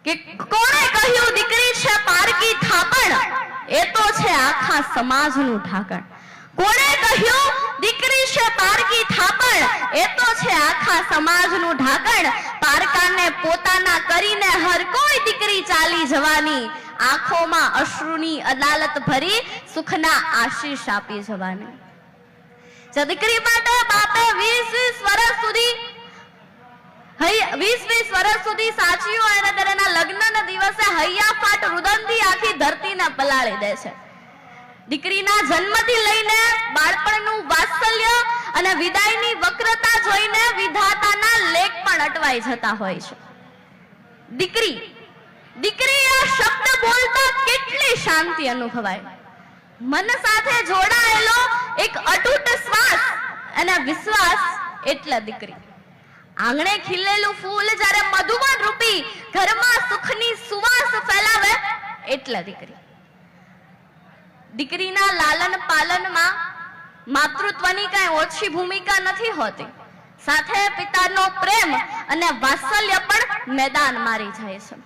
કે કોણે કહ્યું દીકરી છે પારકી થાપણ, એ તો છે આખા સમાજનું ઢાંકણ. કોણે કહ્યું દીકરી છે પારકી થાપણ, એ તો છે આખા સમાજનું ઢાંકણ. પારકાને પોતાના કરીને હર કોઈ દીકરી ચાલી જવાની, આંખોમાં અશ્રુની અદાલત ભરી સુખના આશીષ આપી જવાની. જે દીકરી માટે બાપે 20 વર્ષ સુધી સાચવ્યું, અને તેના લગ્નના દિવસે હૈયા ફાટ રુદનથી આખી ધરતીને પલાળી દે છે. દીકરીના જન્મથી લઈને બાળપણનું વાત્સલ્ય અને વિદાયની વક્રતા જોઈને વિધાતાના લેખ પણ અટવાઈ જતા હોય છે. દીકરી આ શબ્દ બોલતા કેટલી શાંતિ અનુભવાય. મન સાથે જોડાયેલો એક અતૂટ શ્વાસ અને વિશ્વાસ એટલે દીકરી. આંગણે ખીલેલું ફૂલ જ્યારે મધુવન રૂપી ઘરમાં સુખની સુવાસ ફેલાવે એટલે દીકરી. દીકરીના લાલન પાલનમાં માતૃત્વની કઈ ઓછી ભૂમિકા નથી હોતી. સાથે પિતાનો પ્રેમ અને વાત્સલ્ય પણ મેદાન મારી જાય છે.